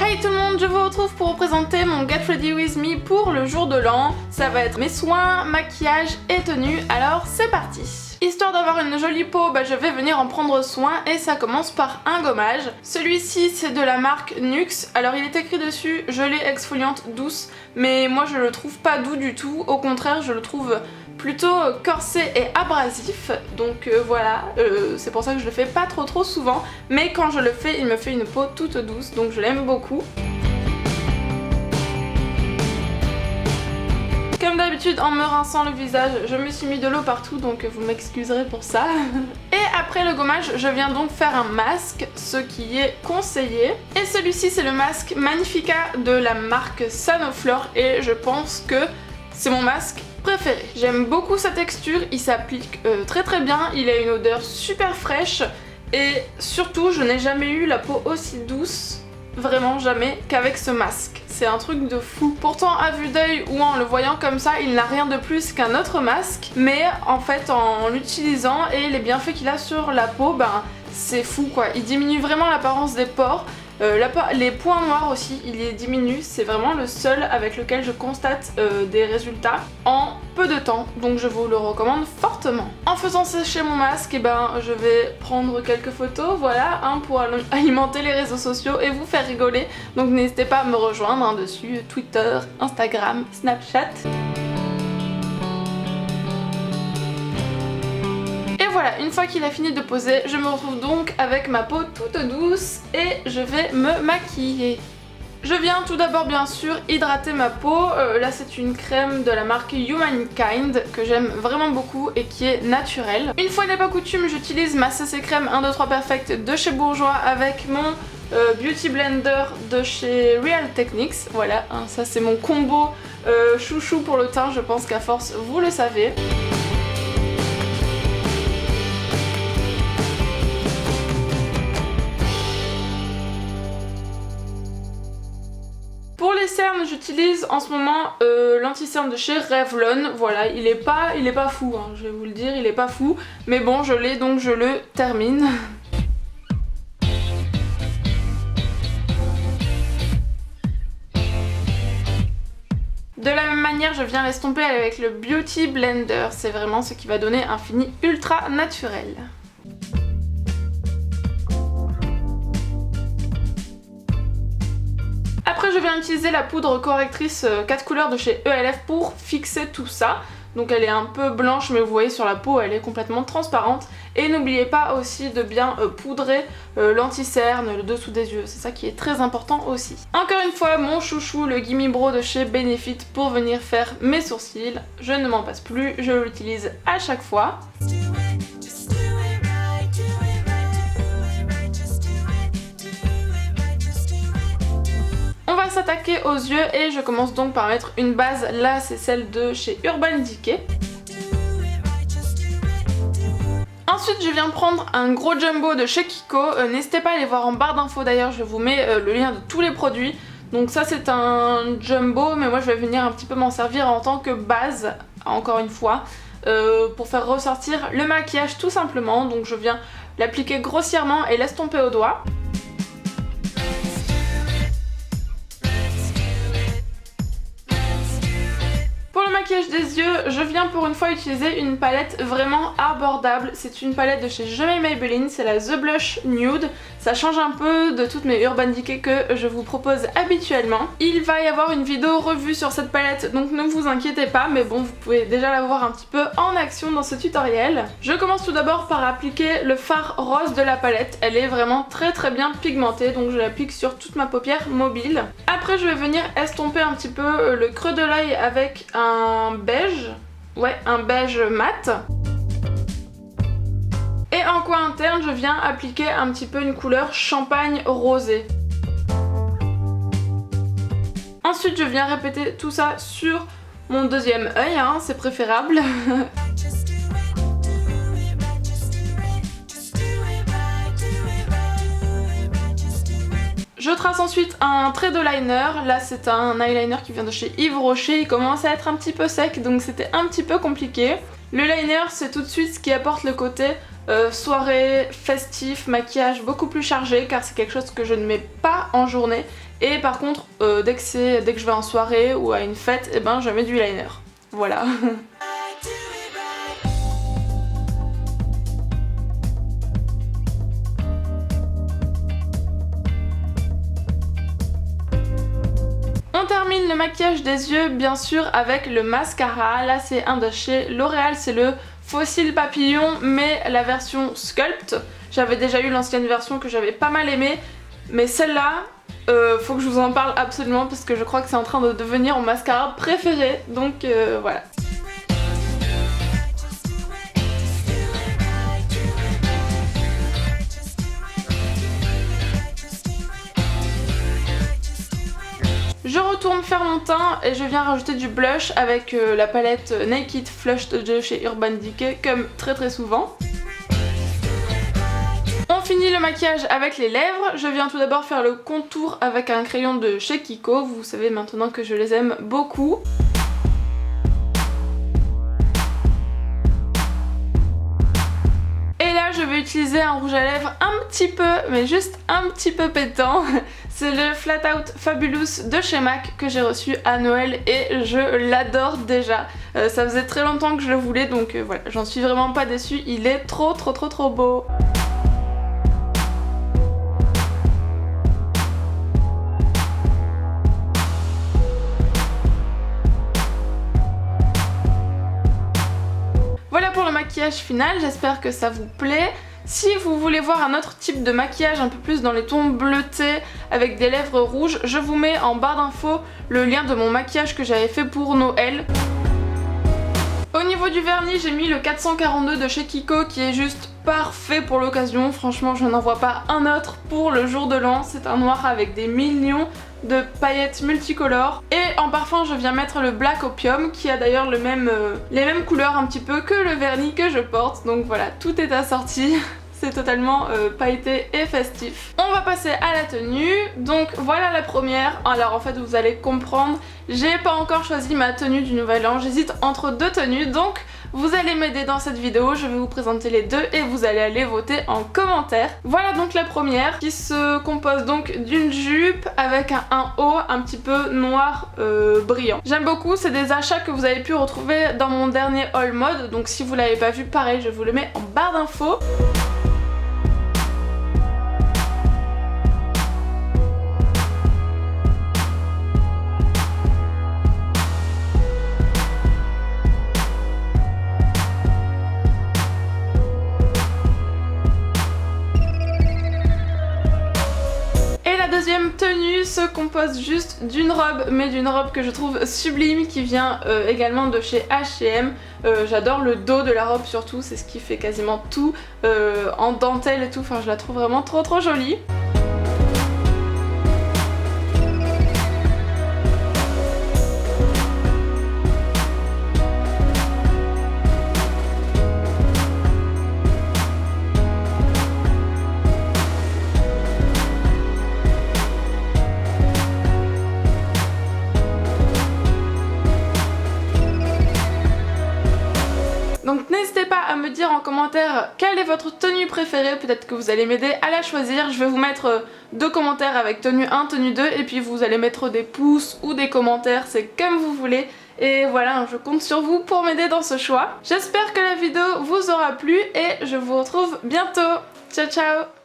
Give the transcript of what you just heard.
Hey tout le monde, je vous retrouve pour vous présenter mon Get Ready With Me pour le jour de l'an. Ça va être mes soins, maquillage et tenue, alors c'est parti. Histoire d'avoir une jolie peau, je vais venir en prendre soin et ça commence par un gommage. Celui-ci c'est de la marque NYX, alors il est écrit dessus gelée exfoliante douce, mais moi je le trouve pas doux du tout, au contraire je le trouve plutôt corsé et abrasif, donc voilà, c'est pour ça que je le fais pas trop souvent, mais quand je le fais, il me fait une peau toute douce, donc je l'aime beaucoup. Comme d'habitude, en me rinçant le visage, je me suis mis de l'eau partout, donc vous m'excuserez pour ça. Et après le gommage, je viens donc faire un masque, ce qui est conseillé. Et celui-ci, c'est le masque Magnifica de la marque Sanoflore, et je pense que c'est mon masque préféré. J'aime beaucoup sa texture, il s'applique très bien, il a une odeur super fraîche et surtout je n'ai jamais eu la peau aussi douce, vraiment jamais, qu'avec ce masque. C'est un truc de fou. Pourtant à vue d'œil ou en le voyant comme ça, il n'a rien de plus qu'un autre masque, mais en fait en l'utilisant et les bienfaits qu'il a sur la peau, c'est fou quoi. Il diminue vraiment l'apparence des pores. Les points noirs aussi, il les diminue, c'est vraiment le seul avec lequel je constate des résultats en peu de temps, donc je vous le recommande fortement. En faisant sécher mon masque, je vais prendre quelques photos, voilà, pour alimenter les réseaux sociaux et vous faire rigoler, donc n'hésitez pas à me rejoindre dessus, Twitter, Instagram, Snapchat. Voilà, une fois qu'il a fini de poser, je me retrouve donc avec ma peau toute douce et je vais me maquiller. Je viens tout d'abord bien sûr hydrater ma peau, là c'est une crème de la marque Humankind que j'aime vraiment beaucoup et qui est naturelle. Une fois n'est pas coutume, j'utilise ma CC crème 1, 2, 3 Perfect de chez Bourjois avec mon Beauty Blender de chez Real Techniques. Voilà, ça c'est mon combo chouchou pour le teint, je pense qu'à force vous le savez. Pour les cernes, j'utilise en ce moment l'anti-cerne de chez Revlon. Voilà, il est pas fou, je vais vous le dire, il est pas fou. Mais bon, je l'ai donc je le termine. De la même manière, je viens l'estomper avec le Beauty Blender. C'est vraiment ce qui va donner un fini ultra naturel. Après je viens utiliser la poudre correctrice 4 couleurs de chez ELF pour fixer tout ça. Donc elle est un peu blanche mais vous voyez sur la peau elle est complètement transparente. Et n'oubliez pas aussi de bien poudrer l'anti-cerne, le dessous des yeux, c'est ça qui est très important aussi. Encore une fois mon chouchou, le Gimme Brow de chez Benefit pour venir faire mes sourcils. Je ne m'en passe plus, je l'utilise à chaque fois. On va s'attaquer aux yeux et je commence donc par mettre une base, là c'est celle de chez Urban Decay. Ensuite je viens prendre un gros jumbo de chez Kiko, n'hésitez pas à aller voir en barre d'infos d'ailleurs, je vous mets le lien de tous les produits. Donc ça c'est un jumbo mais moi je vais venir un petit peu m'en servir en tant que base, encore une fois, pour faire ressortir le maquillage tout simplement. Donc je viens l'appliquer grossièrement et l'estomper au doigt. Maquillage des yeux, je viens pour une fois utiliser une palette vraiment abordable. C'est une palette de chez Je m'aime Maybelline, c'est la The Blush Nude. Ça change un peu de toutes mes Urban Decay que je vous propose habituellement. Il va y avoir une vidéo revue sur cette palette, donc ne vous inquiétez pas, mais bon, vous pouvez déjà la voir un petit peu en action dans ce tutoriel. Je commence tout d'abord par appliquer le fard rose de la palette. Elle est vraiment très bien pigmentée, donc je l'applique sur toute ma paupière mobile. Après, je vais venir estomper un petit peu le creux de l'œil avec un beige, un beige mat. Et en coin interne, je viens appliquer un petit peu une couleur champagne rosé. Ensuite, je viens répéter tout ça sur mon deuxième œil, c'est préférable. Je trace ensuite un trait de liner, là c'est un eyeliner qui vient de chez Yves Rocher, il commence à être un petit peu sec donc c'était un petit peu compliqué. Le liner c'est tout de suite ce qui apporte le côté soirée, festif, maquillage beaucoup plus chargé car c'est quelque chose que je ne mets pas en journée Et par contre, dès que je vais en soirée ou à une fête, et ben je mets du liner. Voilà. On termine le maquillage des yeux bien sûr avec le mascara. Là c'est un de chez L'Oréal, c'est le Fossile Papillon mais la version Sculpt. J'avais déjà eu l'ancienne version que j'avais pas mal aimée, mais celle-là, faut que je vous en parle absolument parce que je crois que c'est en train de devenir mon mascara préféré, donc voilà. Je retourne faire mon teint et je viens rajouter du blush avec la palette Naked Flush de chez Urban Decay comme très souvent. On finit le maquillage avec les lèvres. Je viens tout d'abord faire le contour avec un crayon de chez Kiko. Vous savez maintenant que je les aime beaucoup. Et là je vais utiliser un rouge à lèvres un petit peu, mais juste un petit peu pétant. C'est le Flat Out Fabulous de chez MAC que j'ai reçu à Noël et je l'adore déjà. Ça faisait très longtemps que je le voulais, donc voilà, j'en suis vraiment pas déçue. Il est trop beau. Voilà pour le maquillage final, j'espère que ça vous plaît. Si vous voulez voir un autre type de maquillage un peu plus dans les tons bleutés avec des lèvres rouges, je vous mets en barre d'infos le lien de mon maquillage que j'avais fait pour Noël. Au niveau du vernis, j'ai mis le 442 de chez Kiko qui est juste parfait pour l'occasion. Franchement, je n'en vois pas un autre pour le jour de l'an. C'est un noir avec des millions de paillettes multicolores. Et en parfum, je viens mettre le Black Opium qui a d'ailleurs les mêmes couleurs un petit peu que le vernis que je porte. Donc voilà, tout est assorti. C'est totalement pailleté et festif. On va passer à la tenue. Donc voilà la première. Alors en fait vous allez comprendre, j'ai pas encore choisi ma tenue du nouvel an. J'hésite entre deux tenues, donc vous allez m'aider dans cette vidéo. Je vais vous présenter les deux et vous allez aller voter en commentaire. Voilà donc la première qui se compose donc d'une jupe avec un haut un petit peu noir brillant. J'aime beaucoup, c'est des achats que vous avez pu retrouver dans mon dernier haul mode. Donc si vous l'avez pas vu, pareil, je vous le mets en barre d'infos. La deuxième tenue se compose juste d'une robe, mais d'une robe que je trouve sublime qui vient également de chez H&M. J'adore le dos de la robe surtout, c'est ce qui fait quasiment tout en dentelle et tout, enfin je la trouve vraiment trop jolie. Donc n'hésitez pas à me dire en commentaire quelle est votre tenue préférée, peut-être que vous allez m'aider à la choisir. Je vais vous mettre deux commentaires avec tenue 1, tenue 2 et puis vous allez mettre des pouces ou des commentaires, c'est comme vous voulez. Et voilà, je compte sur vous pour m'aider dans ce choix. J'espère que la vidéo vous aura plu et je vous retrouve bientôt. Ciao ciao!